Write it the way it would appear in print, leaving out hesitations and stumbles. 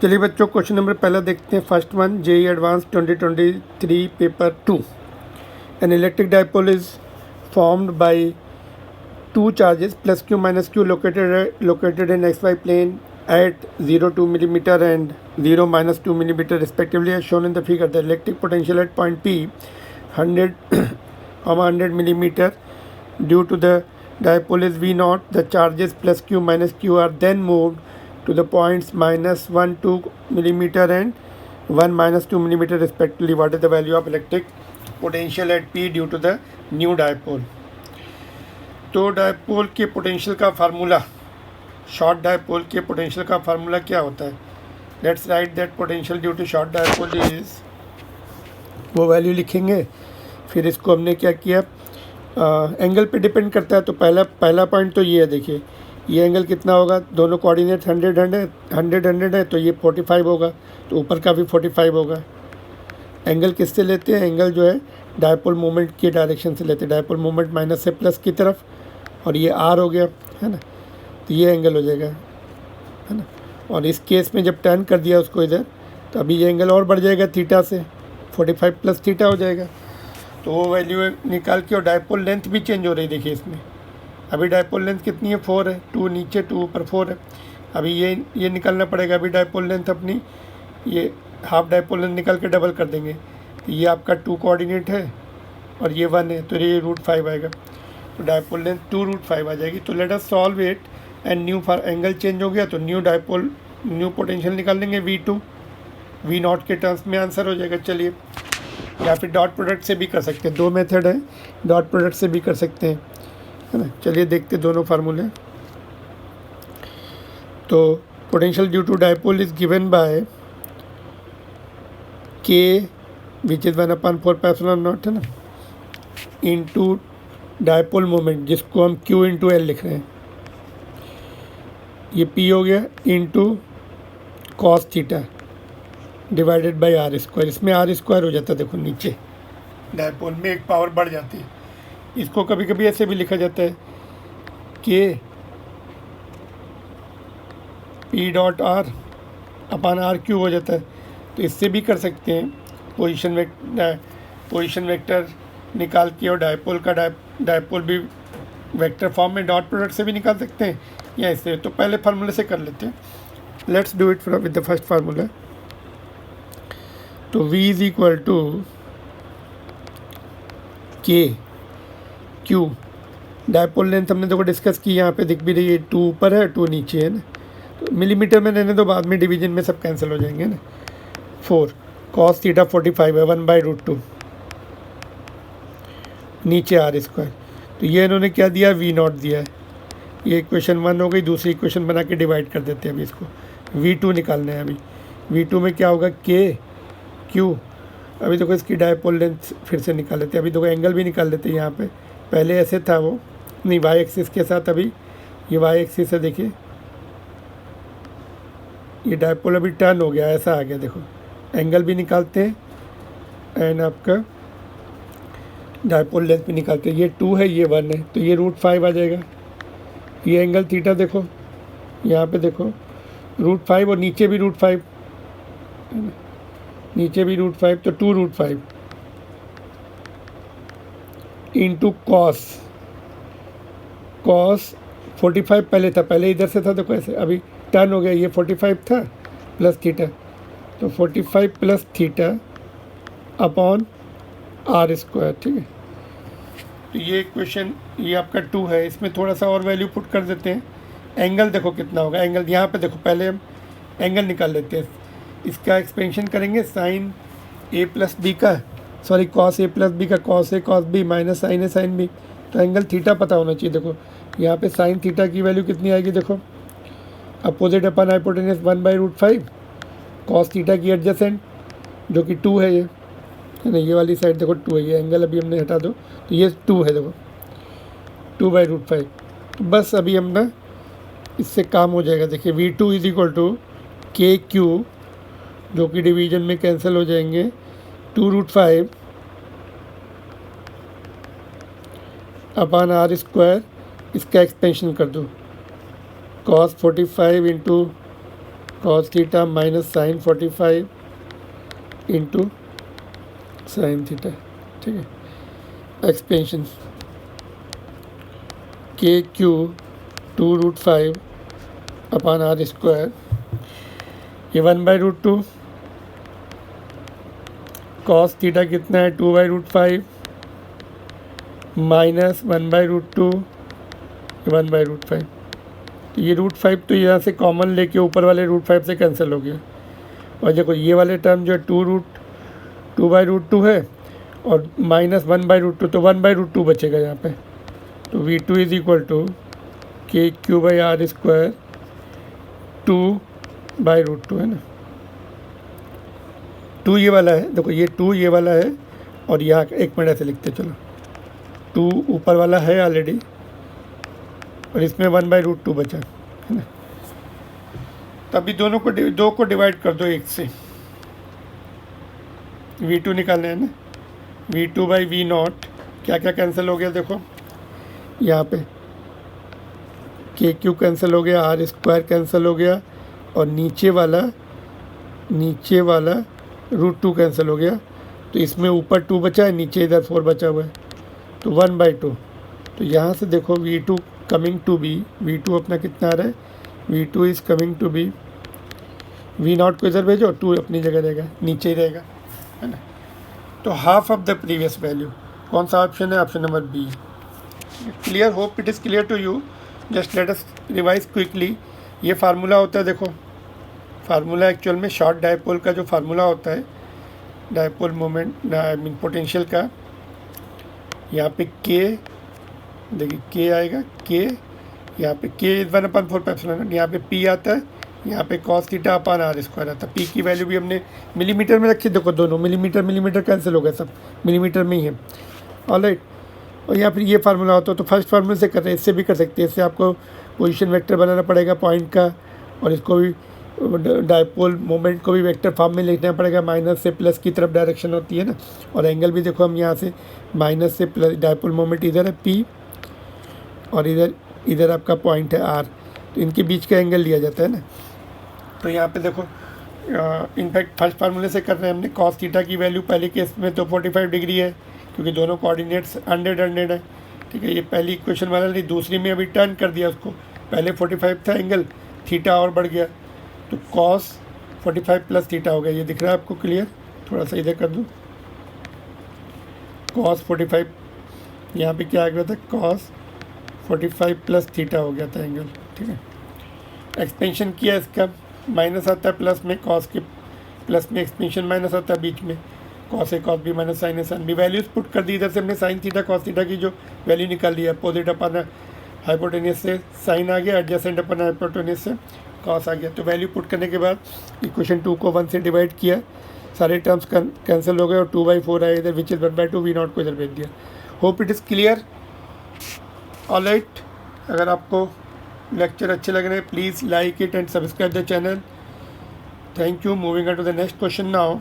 चलिए बच्चों, question number पहला देखते हैं। First one, JEE advance 2023 paper 2। An electric dipole is formed by two charges plus q minus q located in xy plane at 0 2 millimeter and 0 minus 2 millimeter respectively as shown in the figure. The electric potential at point P 100 millimeter due to the dipole is V naught. The charges plus q minus q are then moved to the points minus 1 2 millimeter and 1 minus 2 millimeter respectively. What is the value of electric potential at P due to the new dipole? तो dipole के potential का formula, short dipole के potential का formula क्या होता है? Let's write that potential due to short dipole is, वो value लिखेंगे। फिर इसको हमने क्या किया, एंगल पे डिपेंड करता है। तो पहला पॉइंट तो ये है, देखिए ये एंगल कितना होगा, दोनों कोऑर्डिनेट 100 है तो ये 45 होगा, तो ऊपर का भी 45 होगा। एंगल किससे लेते हैं? एंगल जो है डायपोल मोमेंट के डायरेक्शन से लेते हैं। डायपोल मोमेंट माइनस से प्लस की तरफ, और ये आर हो गया, है ना, तो ये एंगल हो जाएगा, है ना। और इस केस में जब टर्न कर दिया उसको इधर, तो अभी ये एंगल और बढ़ जाएगा थीटा से, 45 प्लस थीटा हो जाएगा। तो वो वैल्यू निकाल के, और डायपोल लेंथ भी चेंज हो रही है। देखिए इसमें अभी डायपोल लेंथ कितनी है, 4 है, 2 नीचे 2 ऊपर 4 है। अभी ये निकालना पड़ेगा। अभी डायपोल लेंथ अपनी, ये हाफ डायपोल लेंथ निकाल के डबल कर देंगे। तो ये आपका 2 कोऑर्डिनेट है और ये 1 है, तो ये √5 आएगा। तो डायपोल लेंथ 2√5 आ जाएगी। तो let us solve it and new for angle change हो गया तो न्यू पोटेंशियल निकाल लेंगे V2, V नॉट के टर्म्स में आंसर हो जाएगा। चलिए, या फिर डॉट प्रोडक्ट से भी कर सकते हैं, 2 मेथड है, डॉट प्रोडक्ट से भी कर सकते हैं, है ना। चलिए देखते दोनों फार्मूले। तो potential due to dipole is given by K which is 1/4πε0, है ना, इंटू डायपोल मोमेंट, जिसको हम Q इंटू L लिख रहे हैं। ये P हो गया into cos theta divided by R square. इसमें आर स्क्वायर हो जाता है, देखो नीचे डायपोल में एक पावर बढ़ जाती है। इसको कभी कभी ऐसे भी लिखा जाता है कि P dot R upon R cube हो जाता है। तो इससे भी कर सकते हैं, पोजीशन वेक्टर निकाल के, और डायपोल भी वेक्टर फॉर्म में डॉट प्रोडक्ट से भी निकाल सकते हैं, या इससे। तो पहले फार्मूले से कर लेते हैं। Let's do it with the first formula. तो V is equal to Q। Dipole length हमने देखो डिस्कस की, यहाँ पे दिख भी रही है, 2 ऊपर है 2 नीचे है ना। तो मिलीमीटर में रहने दो, बाद में डिवीजन में सब कैंसिल हो जाएंगे ना। 4 cos थीटा 45 है, 1/√2, नीचे आर स्क्वायर। तो ये इन्होंने क्या दिया, V नॉट दिया है। ये इक्वेशन 1 हो गई। दूसरी इक्वेशन बना के डिवाइड कर देते हैं अभी इसको। V2 निकालना है अभी। V2 में क्या होगा, Q। अभी देखो इसकी डायपोल लेंथ फिर से निकाल लेते हैं। अभी देखो एंगल भी निकाल लेते हैं यहाँ पे। पहले ऐसे था वो, नहीं, वाई एक्सिस के साथ, अभी ये वाई एक्सिस है। देखिए ये डायपोल अभी टर्न हो गया, ऐसा आ गया। देखो एंगल भी निकालते हैं एंड आपका डायपोल लेंथ भी निकालते हैं। ये 2 है, ये 1 है, तो ये √5 आ जाएगा। ये एंगल थीटा देखो, यहाँ पे देखो √5, और नीचे भी √5, नीचे भी √5, तो 2√5 इंटू कॉस 45 पहले था, पहले इधर से था, देखो ऐसे, अभी टर्न हो गया। ये 45 था प्लस थीटा, तो 45 plus theta upon R square, ठीक है। तो ये इक्वेशन, ये आपका 2 है। इसमें थोड़ा सा और वैल्यू पुट कर देते हैं। एंगल देखो कितना होगा, एंगल यहाँ पे देखो, पहले हम एंगल निकाल लेते हैं। इसका एक्सपेंशन करेंगे साइन A प्लस बी का, sorry cos A plus B का, cos A cos B minus sine A sine B। तो एंगल थीटा पता होना चाहिए। देखो यहाँ पे साइन थीटा की वैल्यू कितनी आएगी, देखो अपोजिट अपन हाइपोटेनस 1/√5, कॉस थीटा की एडजेसेंट जो कि 2 है, ये है ना, ये वाली साइड देखो 2 है। ये एंगल अभी हमने हटा दो, तो ये 2 है, देखो 2/√5। तो बस अभी हम ना इससे काम हो जाएगा। देखिए V2 is equal to KQ, जो कि डिवीजन में कैंसिल हो जाएंगे, 2√5 अपान आर स्क्वायर। इसका एक्सपेंशन कर दो, cos 45 into cos theta minus sine 45 into sine theta, ठीक है। एक्सपेंशन के क्यू 2√5 अपॉन आर स्क्वायर, ये 1/√2, कॉस थीटा कितना है 2/√5 माइनस 1/√2, 1/√5। तो ये √5 तो यहाँ से कॉमन लेके ऊपर वाले √5 से कैंसिल हो गया। और देखो ये वाले टर्म जो है 2/√2 है और माइनस 1/√2, तो 1/√2 बचेगा यहाँ पे। तो V2 is equal to KQ/R² 2/√2 है ना। 2 ये वाला है, देखो ये 2 ये वाला है और यहाँ एक मिनट ऐसे लिखते चलो, 2 ऊपर वाला है ऑलरेडी और इसमें 1/√2 बचा है ना। तभी दोनों को दो को डिवाइड कर दो 1 से, V2 निकालना है ना। V2/V0 क्या क्या कैंसिल हो गया देखो, यहाँ पे KQ कैंसिल हो गया, R² कैंसिल हो गया और नीचे वाला √2 कैंसिल हो गया। तो इसमें ऊपर 2 बचा है, नीचे इधर 4 बचा हुआ है, तो 1/2। तो यहाँ से देखो V2 coming to be, V2 अपना कितना आ रहा है, V2 is coming to be, V0 को इधर भेजो, 2 अपनी जगह रहेगा, नीचे ही रहेगा, है ना। तो half of the previous value, कौन सा ऑप्शन है, option number B. Clear, hope it is clear to you. Just let us revise quickly. ये फार्मूला होता है, देखो फार्मूला एक्चुअल में शॉर्ट डायपोल का जो फार्मूला होता है, dipole moment I mean potential का, यहाँ पे के देखिए के आएगा, के यहाँ पे के 1/4π, यहाँ पे पी आता है, यहाँ पे कॉस थीटा अपॉन R² आता है। पी की वैल्यू भी हमने मिलीमीटर में रखी, देखो दोनों मिलीमीटर कैंसिल हो गया, सब मिलीमीटर में ही है, ऑलराइट। और यहाँ फिर ये फार्मूला होता है, तो फर्स्ट फार्मूले से कर रहे हैं, इससे भी कर सकते हैं। इससे आपको पोजीशन वेक्टर बनाना पड़ेगा पॉइंट का, और इसको भी डायपोल मोमेंट को भी वेक्टर फॉर्म में लिखना पड़ेगा, माइनस से प्लस की तरफ डायरेक्शन होती है ना। और एंगल भी देखो हम यहाँ से माइनस से प्लस, डायपोल मोमेंट इधर है P और इधर आपका पॉइंट है R, तो इनके बीच का एंगल लिया जाता है ना। तो यहाँ पे देखो इनफैक्ट फर्स्ट फार्मूले से कर रहे हैं हमने। कॉस थीटा की वैल्यू पहले केस में तो 45 डिग्री है, क्योंकि दोनों कोऑर्डिनेट्स 100 है, ठीक है। ये पहली इक्वेशन वाला नहीं, दूसरी में अभी टर्न कर दिया उसको, पहले 45 था एंगल, थीटा और बढ़ गया, तो कॉस 45 प्लस थीटा हो गया। ये दिख रहा है आपको क्लियर, थोड़ा सा इधर कर दूँ, कॉस 45 यहाँ पे क्या आ गया था, कॉस 45 प्लस थीटा हो गया था एंगल, ठीक है। एक्सपेंशन किया इसका, माइनस आता है प्लस में, कॉस के प्लस में एक्सपेंशन माइनस आता है बीच में, cos A cos B minus sign A sine B. Values put कर दी, इधर से हमने साइन थीटा कॉस थीटा की जो वैल्यू निकाल दी है, अपोजिट अपन हाइपोटेनियस से साइन आ गया, एडजेसेंट अपन हाइपोटेनियस से कॉस आ गया। तो वैल्यू पुट करने के बाद इक्वेशन 2 को 1 से डिवाइड किया, सारे टर्म्स कैंसिल हो गए और 2/4 आया इधर, विच इज़ 1/2, V0 को इधर भेज दिया। Hope it is clear, alright. अगर आपको लेक्चर अच्छे लग रहे हैं, please like it and subscribe the channel. Thank you. Moving on to the next question now.